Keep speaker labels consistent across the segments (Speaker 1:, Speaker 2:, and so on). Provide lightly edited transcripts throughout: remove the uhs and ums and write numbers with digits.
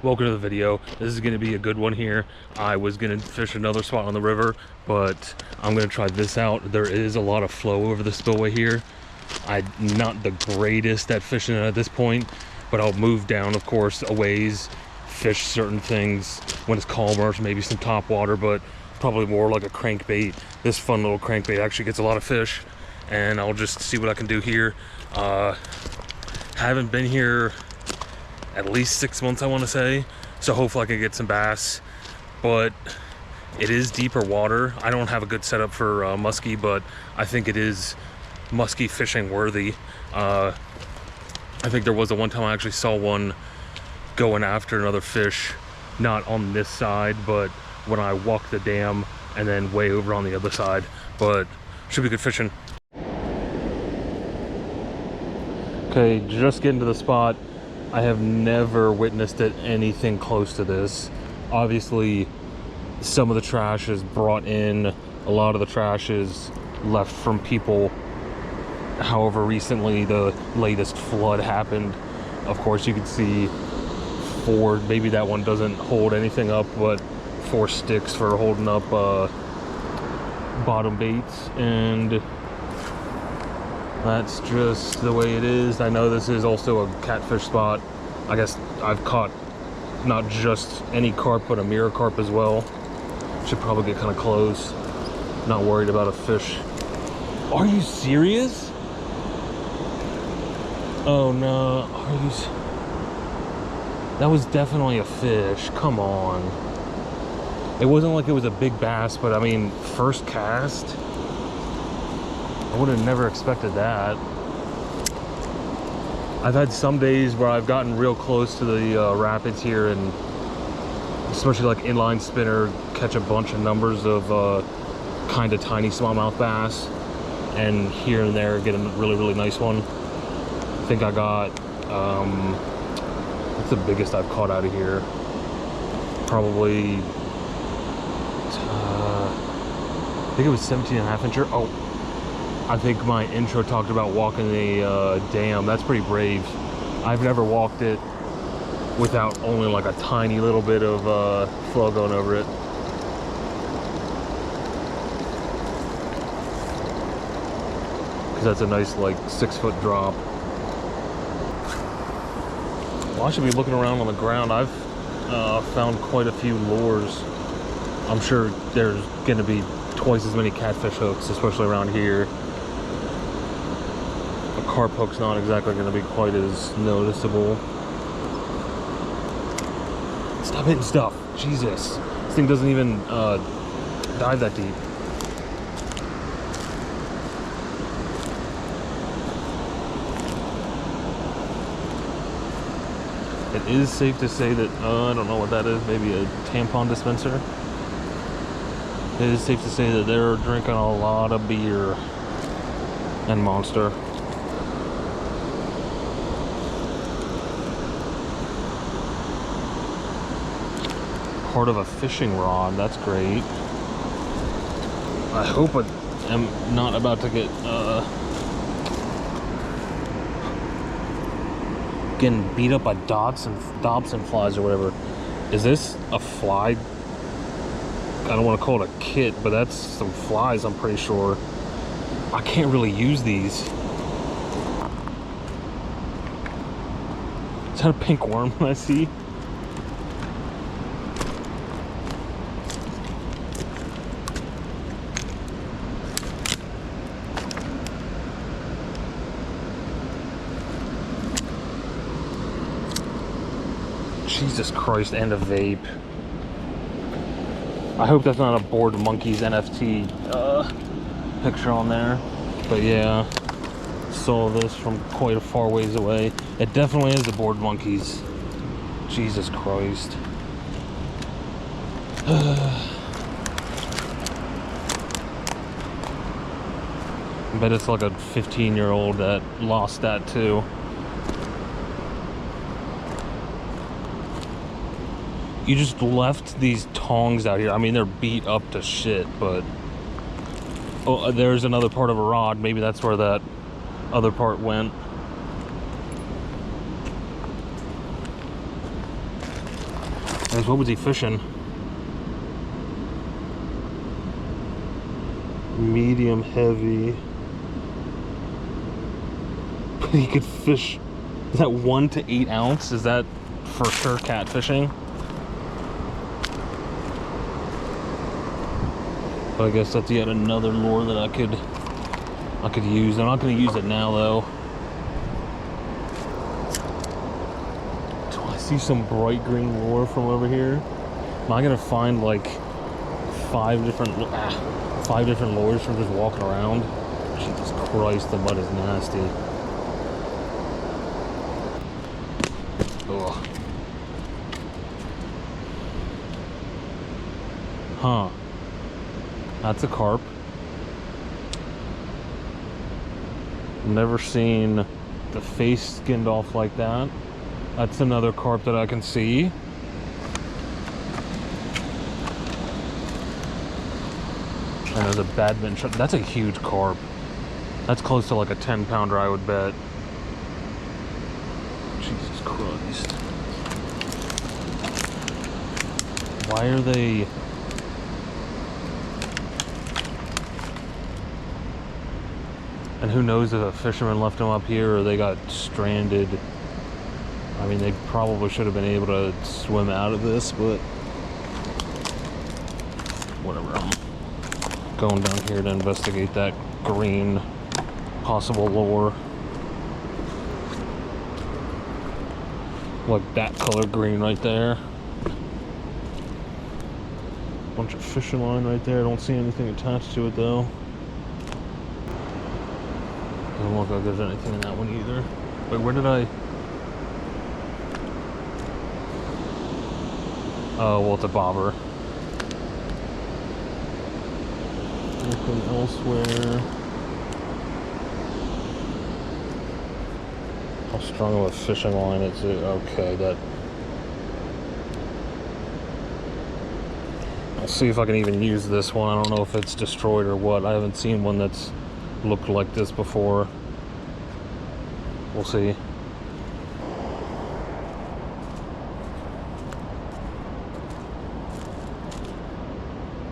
Speaker 1: Welcome to the video. This is going to be a good one here. I was going to fish another spot on the river, but I'm going to try this out. There is a lot of flow over the spillway here. I'm not the greatest at fishing at this point, but I'll move down, of course, a ways, fish certain things when it's calmer, maybe some top water, but probably more like a crankbait. This fun little crankbait actually gets a lot of fish, and I'll just see what I can do here. Haven't been here at least 6 months, I want to say, so hopefully I can get some bass, but it is deeper water. I don't have a good setup for muskie, but I think it is muskie fishing worthy. I think there was the one time I actually saw one going after another fish, not on this side, but when I walked the dam and then way over on the other side, but should be good fishing. Okay, just getting to the spot. I have never witnessed it anything close to this. Obviously, some of the trash is brought in. A lot of the trash is left from people. However, recently the latest flood happened. Of course, you can see four, maybe that one doesn't hold anything up, but 4 sticks for holding up bottom baits, and that's just the way it is. I know this is also a catfish spot. I guess I've caught not just any carp, but a mirror carp as well. Should probably get kind of close. Not worried about a fish. Are you serious? Oh no, are you? That was definitely a fish. Come on. It wasn't like it was a big bass, but I mean, first cast. I would have never expected that. I've had some days where I've gotten real close to the rapids here, and especially like inline spinner, catch a bunch of numbers of kind of tiny smallmouth bass, and here and there get a really nice one. I think I got, what's the biggest I've caught out of here? Probably, I think it was 17.5 incher. Oh, I think my intro talked about walking the dam. That's pretty brave. I've never walked it without only like a tiny little bit of flow going over it. Because that's a nice like 6-foot drop. Well, I should be looking around on the ground. I've found quite a few lures. I'm sure there's gonna be twice as many catfish hooks, especially around here. A carp hook's not exactly going to be quite as noticeable. Stop hitting stuff. Jesus. This thing doesn't even dive that deep. It is safe to say that, I don't know what that is, maybe a tampon dispenser. It is safe to say that they're drinking a lot of beer and Monster. Part of a fishing rod, that's great. I hope I am not about to get getting beat up by Dobson flies or whatever. Is this a fly? I don't want to call it a kit, but that's some flies, I'm pretty sure. I can't really use these. Is that a pink worm I see? Jesus Christ, and a vape. I hope that's not a Bored Monkeys NFT picture on there. But yeah, saw this from quite a far ways away. It definitely is a Bored Monkeys. Jesus Christ. I bet it's like a 15-year-old that lost that too. You just left these tongs out here. I mean, they're beat up to shit, but oh, there's another part of a rod. Maybe that's where that other part went. Guys, what was he fishing? Medium heavy. He could fish. Is that 1 to 8 ounce? Is that for sure catfishing? But I guess that's yet another lure that I could use. I'm not going to use it now though. Do I see some bright green lure from over here? Am I going to find like 5 different lures from just walking around? Jesus Christ, the mud is nasty. Ugh. Huh. That's a carp. Never seen the face skinned off like that. That's another carp that I can see. And there's a badminton shrimp. That's a huge carp. That's close to like a 10-pounder, I would bet. Jesus Christ. Why are they... And who knows if a fisherman left them up here or they got stranded. I mean, they probably should have been able to swim out of this, but whatever. I'm going down here to investigate that green possible lure. Like that color green right there. Bunch of fishing line right there. I don't see anything attached to it though. Doesn't look like there's anything in that one either. Wait, where did I... Oh, well, it's a bobber. Looking elsewhere. How strong of a fishing line is it? Okay, that... I'll see if I can even use this one. I don't know if it's destroyed or what. I haven't seen one that's looked like this before. We'll see.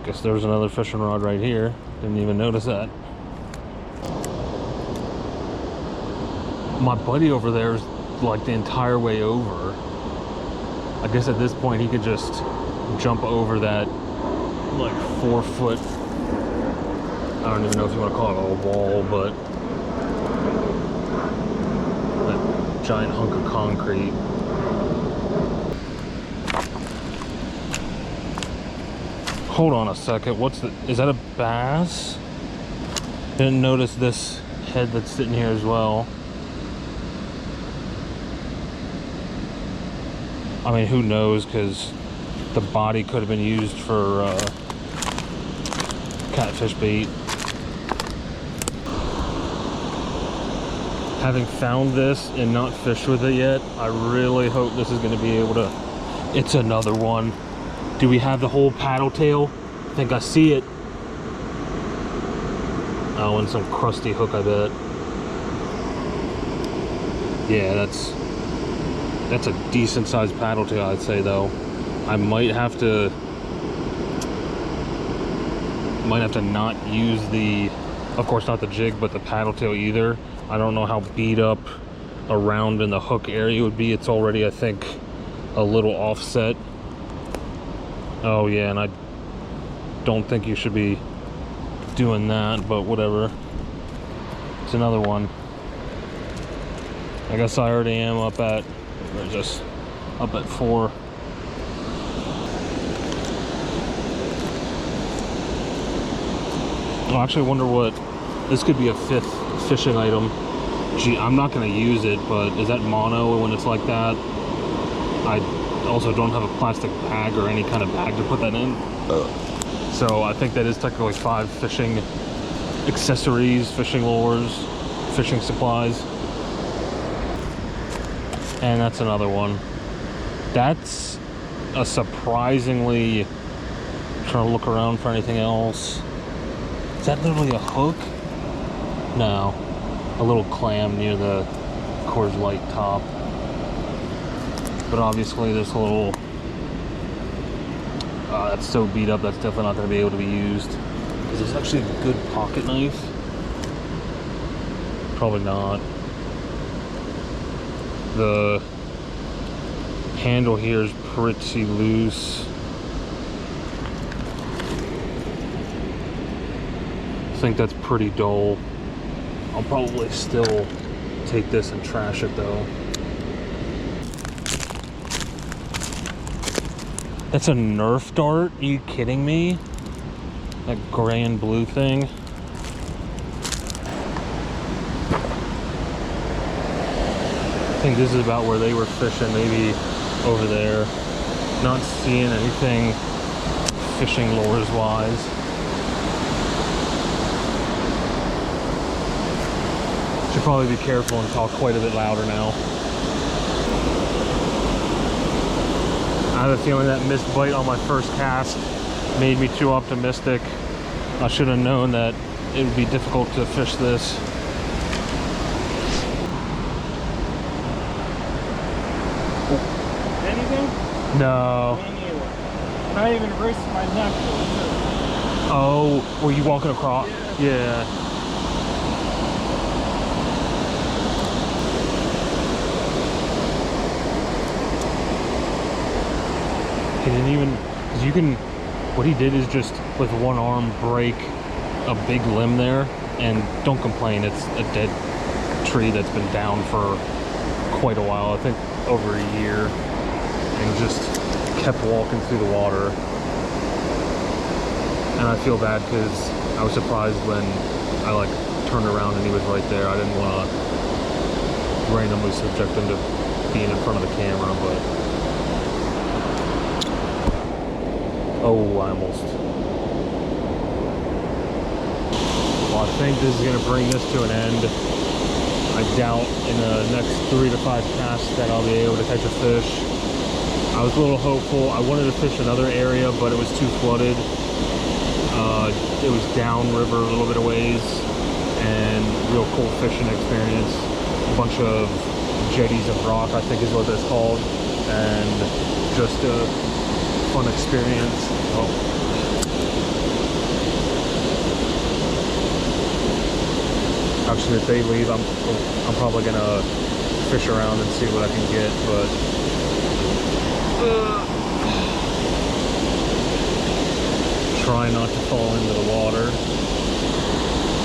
Speaker 1: Guess there's another fishing rod right here. Didn't even notice that. My buddy over there is like the entire way over. I guess at this point he could just jump over that like 4-foot, I don't even know if you want to call it a wall, but that giant hunk of concrete. Hold on a second, is that a bass? Didn't notice this head that's sitting here as well. I mean, who knows, because the body could have been used for catfish bait. Having found this and not fished with it yet, I really hope this is going to be able to... It's another one. Do we have the whole paddle tail? I think I see it. Oh, and some crusty hook, I bet. Yeah, that's a decent sized paddle tail, I'd say, though. I might have to not use the, of course not the jig, but the paddle tail either. I don't know how beat up around in the hook area would be. It's already, I think, a little offset. Oh yeah, and I don't think you should be doing that, but whatever. It's another one. I guess I already am up at, or just up at 4. I actually wonder what, this could be a 5th fishing item. Gee, I'm not going to use it, but is that mono when it's like that? I also don't have a plastic bag or any kind of bag to put that in. So I think that is technically 5 fishing accessories, fishing lures, fishing supplies. And that's another one. That's a surprisingly, trying to look around for anything else. Is that literally a hook? No, a little clam near the Coors Light top. But obviously this little That's so beat up, that's definitely not going to be able to be used. Is this actually a good pocket knife? Probably not. The handle here is pretty loose. I think that's pretty dull. I'll probably still take this and trash it though. That's a Nerf dart? Are you kidding me? That gray and blue thing. I think this is about where they were fishing, maybe over there. Not seeing anything fishing lures wise. Should probably be careful and talk quite a bit louder now. I have a feeling that missed bite on my first cast made me too optimistic. I should have known that it would be difficult to fish this.
Speaker 2: Anything?
Speaker 1: No.
Speaker 2: Not even risk my neck.
Speaker 1: Oh, were you walking across? Yeah. He didn't even, because you can, what he did is just with one arm break a big limb there, and don't complain, it's a dead tree that's been down for quite a while, I think over a year, and just kept walking through the water. And I feel bad because I was surprised when I like turned around and he was right there. I didn't want to randomly subject him to being in front of the camera, but oh, I almost. Well, I think this is going to bring this to an end. I doubt in the next 3 to 5 casts that I'll be able to catch a fish. I was a little hopeful. I wanted to fish another area, but it was too flooded. It was downriver a little bit of ways, and real cool fishing experience. A bunch of jetties of rock, I think is what that's called, and just a fun experience. Oh. Actually, if they leave, I'm probably gonna fish around and see what I can get, but try not to fall into the water.